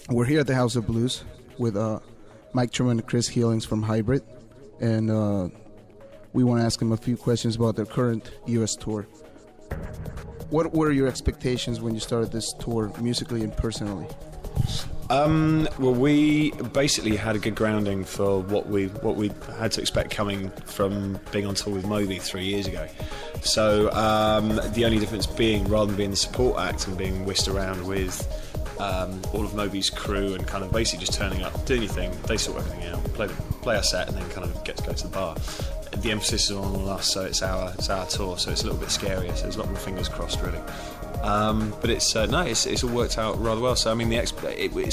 We're here at the House of Blues with Mike Truman and Chris Healings from Hybrid, and we want to ask them a few questions about their current U.S. tour. What were your expectations when you started this tour, musically and personally? Well, we basically had a good grounding for what we had to expect coming from being on tour with Moby 3 years ago. So the only difference being, rather than being the support act and being whisked around with all of Moby's crew and kind of basically just turning up, doing your thing, they sort everything out, play our set, and then kind of get to go to the bar. The emphasis is on us, so it's our tour, so it's a little bit scarier. So there's a lot more fingers crossed, really. But it's all worked out rather well. So I mean, it's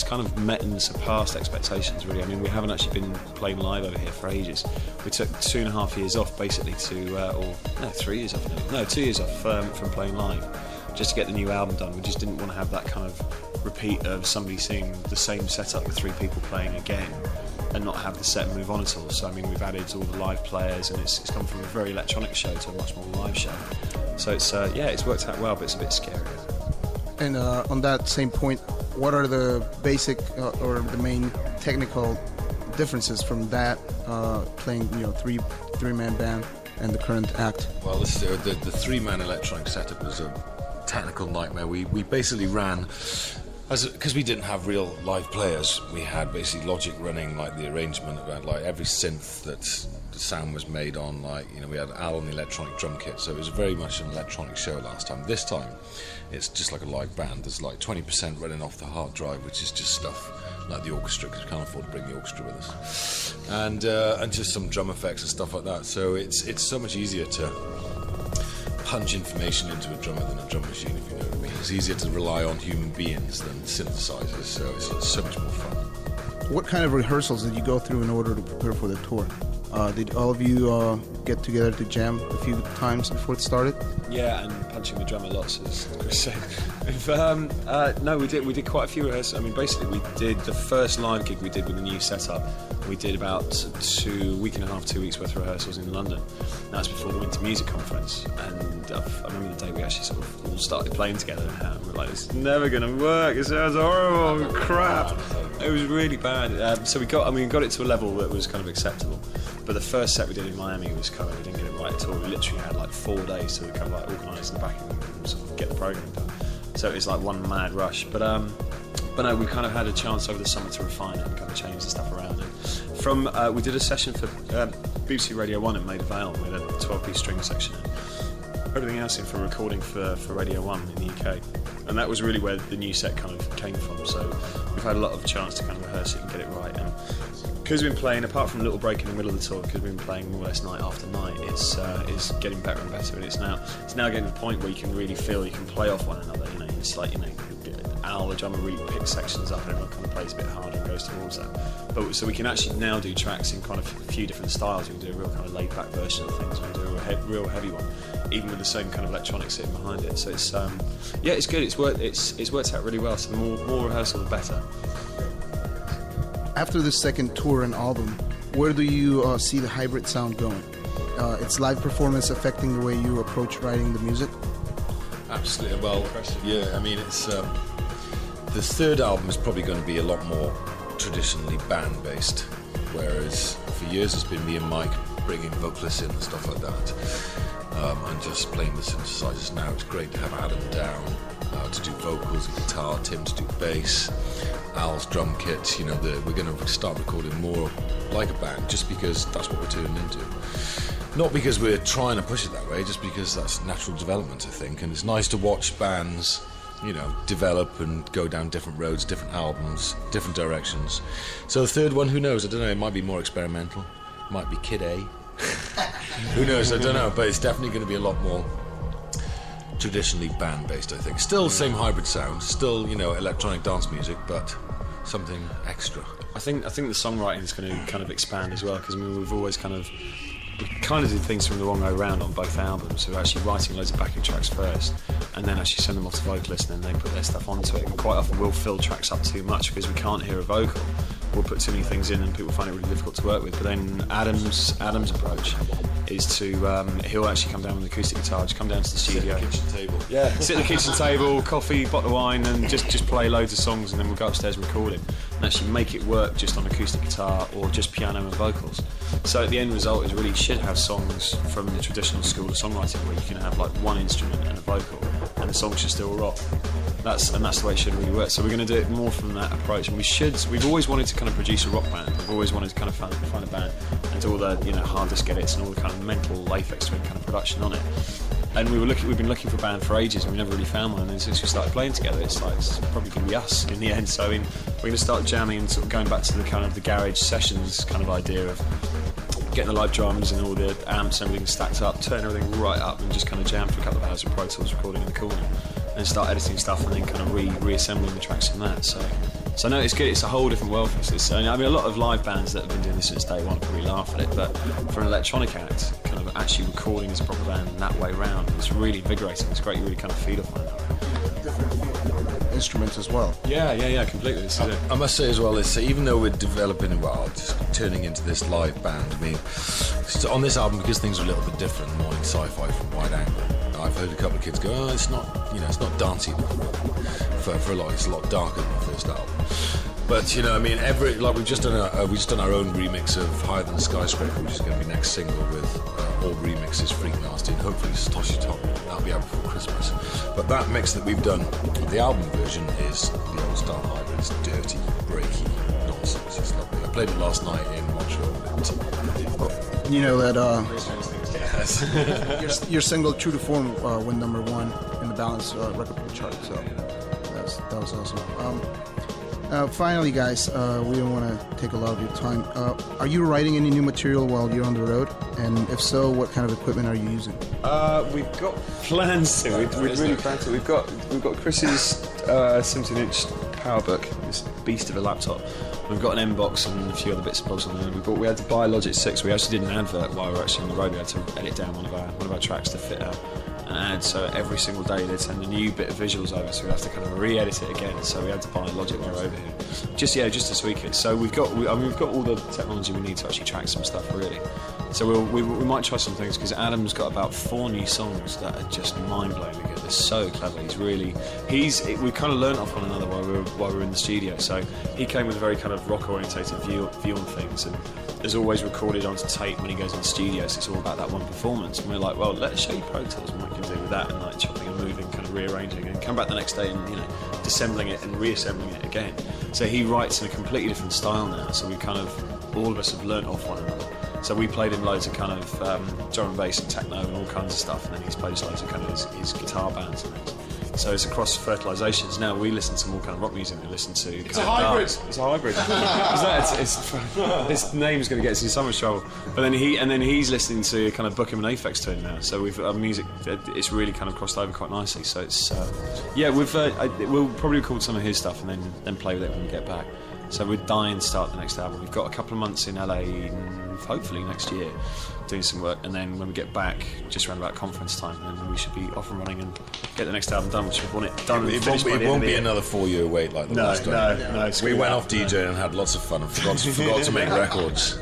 kind of met and surpassed expectations, really. I mean, we haven't actually been playing live over here for ages. We took 2.5 years off, basically, 2 years off from playing live, just to get the new album done. We just didn't want to have that kind of repeat of somebody singing the same setup with 3 people playing again and not have the set move on at all. So I mean, we've added all the live players, and it's gone from a very electronic show to a much more live show. So it's worked out well, but it's a bit scary. And on that same point, what are the basic or the main technical differences from that playing, three-man band and the current act? Well, the 3-man electronic setup was a technical nightmare. We basically ran, because we didn't have real live players, we had basically Logic running like the arrangement about like every synth that the sound was made on, we had Al on the electronic drum kit, so it was very much an electronic show last time. This time it's just like a live band. There's like 20% running off the hard drive, which is just stuff like the orchestra, because we can't afford to bring the orchestra with us, and just some drum effects and stuff like that. So it's so much easier to punch information into a drummer than a drum machine, if you know what I mean. It's easier to rely on human beings than synthesizers, so it's so much more fun. What kind of rehearsals did you go through in order to prepare for the tour? Did all of you get together to jam a few times before it started? Yeah, and punching the drummer lots, as Chris said. No, we did quite a few rehearsals. I mean, basically, we did the first live gig we did with the new setup. We did about 2 weeks worth of rehearsals in London. That's before the Winter Music Conference, and I remember the day we actually sort of all started playing together, and we were like, "It's never going to work. It sounds horrible, crap." It was really bad. So we got it to a level that was kind of acceptable. But the first set we did in Miami was kind of, we didn't get it right at all. We literally had like 4 days to kind of like organise the backing and sort of get the programme done. So it was like one mad rush. But no, we kind of had a chance over the summer to refine it and kind of change the stuff around. And we did a session for BBC Radio 1 at Maida Vale with a 12-piece string section and everything else in for recording for Radio 1 in the UK. And that was really where the new set kind of came from. So we've had a lot of chance to kind of rehearse it and get it right. And because we've been playing, apart from a little break in the middle of the tour, because we've been playing more or less night after night, it's getting better and better. And it's now getting to the point where you can really feel you can play off one another. It's like, Al, the drummer, really picks sections up and everyone kind of plays a bit harder and goes towards that. But so we can actually now do tracks in kind of a few different styles. We can do a real kind of laid-back version of things. We can do a real heavy one, even with the same kind of electronics sitting behind it. So it's it's good. It's worked out really well. So the more rehearsal, the better. After the second tour and album, where do you see the hybrid sound going? Its live performance affecting the way you approach writing the music? Absolutely. Well, yeah, I mean, it's the third album is probably going to be a lot more traditionally band-based, whereas for years it's been me and Mike bringing vocalists in and stuff like that, and just playing the synthesizers. Now it's great to have Adam down to do vocals and guitar, Tim to do bass, Al's drum kit. We're going to start recording more like a band, just because that's what we're turning into. Not because we're trying to push it that way, just because that's natural development, I think. And it's nice to watch bands, develop and go down different roads, different albums, different directions. So the third one, who knows? I don't know, it might be more experimental. It might be Kid A. Who knows? I don't know. But it's definitely going to be a lot more traditionally band-based, I think. Still the same hybrid sound, still, electronic dance music, but something extra. I think the songwriting is going to kind of expand as well, because we've always we kind of did things from the wrong way around on both albums. So we're actually writing loads of backing tracks first, and then actually send them off to vocalists, and then they put their stuff onto it. And quite often we'll fill tracks up too much because we can't hear a vocal. We'll put too many things in, and people find it really difficult to work with. But then Adam's approach is to he'll actually come down with an acoustic guitar, just come down to the studio. Sit at the kitchen table. Yeah, sit at the kitchen table, coffee, bottle of wine, and just play loads of songs, and then we'll go upstairs and record it, and actually make it work just on acoustic guitar or just piano and vocals. So the end result is really you should have songs from the traditional school of songwriting where you can have like one instrument and a vocal, and the song should still rock. That's the way it should really work. So we're going to do it more from that approach, and we've always wanted to kind of produce a rock band. We've always wanted to kind of find a band and do all the hard disk edits and all the kind of mental Aphex Twin kind of production on it. And we've been looking for a band for ages, and we never really found one. And then since we started playing together, it's probably going to be us in the end. So we're going to start jamming and sort of going back to the kind of the garage sessions kind of idea of getting the live drums and all the amps and everything stacked up, turn everything right up, and just kind of jam for a couple of hours with Pro Tools recording in the corner, and start editing stuff and then kind of reassembling the tracks from that. So no, it's good. It's a whole different world for us. I mean, a lot of live bands that have been doing this since day one probably laugh at it, but for an electronic act, kind of actually recording as a proper band that way round, it's really invigorating. It's great. You really kind of feed off one another. Instruments as well. Yeah, completely. This is it. I must say as well, is even though we're developing, just turning into this live band, I mean, so on this album, because things are a little bit different, morning sci-fi from Wide Angle, I've heard a couple of kids go, oh, it's not dancey enough. For a lot, it's a lot darker than the first album. But I mean, we've just done our own remix of Higher Than the Skyscraper, which is going to be next single with all remixes, Freak Nasty, and hopefully Satoshi Top. That'll be out before Christmas. But that mix that we've done of the album version is the old style hybrid. It's dirty, breaky nonsense. It's lovely. I played it last night in Montreal. You know that your single True to Form went #1 in the Balance record chart. So that was awesome. Finally, guys, we don't want to take a lot of your time. Are you writing any new material while you're on the road? And if so, what kind of equipment are you using? We've got plans to. We've really planned to. We've got Chris's 17-inch PowerBook, this beast of a laptop. We've got an M-Box and a few other bits and bobs on there. We had to buy a Logic 6. We actually did an advert while we were actually on the road. We had to edit down one of our tracks to fit an ad. So every single day they'd send a new bit of visuals over, so we'd have to kind of re-edit it again. So we had to buy a Logic while we were over here, just to tweak it. So we've got all the technology we need to actually track some stuff really. So we might try some things, because Adam's got about 4 new songs that are just mind-blowingly good. They're so clever. We kind of learnt off one another while we were in the studio. So he came with a very kind of rock-orientated view on things, and is always recorded onto tape when he goes in the studio. So it's all about that one performance. And we're like, well, let's show you Pro Tools and what you can do with that, and like chopping and moving, kind of rearranging, and come back the next day and disassembling it and reassembling it again. So he writes in a completely different style now. So we kind of all of us have learnt off one another. So we played him loads of kind of drum and bass and techno and all kinds of stuff, and then he's played loads of kind of his guitar bands and things. So it's across fertilizations. Now we listen to more kind of rock music. We listen to. It's a hybrid. It's a hybrid. This name's going to get us in so much trouble. But then he's listening to kind of Bookham and Aphex Twin now. So we've music. It's really kind of crossed over quite nicely. So it's we'll probably record some of his stuff and then play with it when we get back. So we're dying to start the next album. We've got a couple of months in LA, hopefully next year, doing some work, and then when we get back, just around about conference time, then we should be off and running and get the next album done, which we want it done. It won't be another 4-year wait like the last time. No. We went off DJ and had lots of fun and forgot to make records.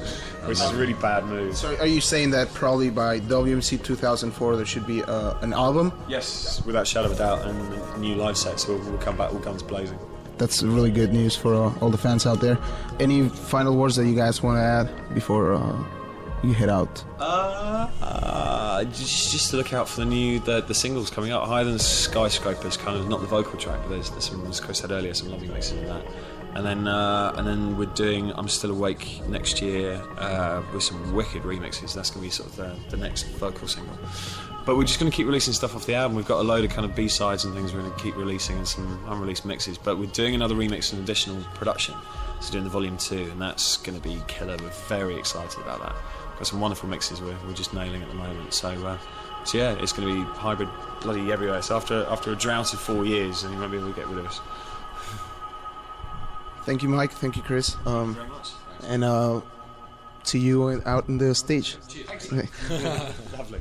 Which is a really bad move. So are you saying that probably by WMC 2004 there should be an album? Yes, without shadow of a doubt, and a new live set, so we'll come back all guns blazing. That's really good news for all the fans out there. Any final words that you guys want to add before you head out? Just to look out for the singles coming out. Higher Than the Skyscraper is kind of not the vocal track, but there's some, as Chris said earlier, some lovely mixes in that. And then we're doing I'm Still Awake next year with some wicked remixes. That's going to be sort of the next vocal single. But we're just going to keep releasing stuff off the album. We've got a load of kind of B-sides and things we're going to keep releasing, and some unreleased mixes. But we're doing another remix and additional production. So doing the volume 2, and that's going to be killer. We're very excited about that. Got some wonderful mixes we're just nailing at the moment. So yeah, it's going to be hybrid bloody everywhere. So after a drought of 4 years, then you won't be able to get rid of us. Thank you, Mike. Thank you, Chris. Thank you very much. And see you out in the stage. Cheers. Lovely.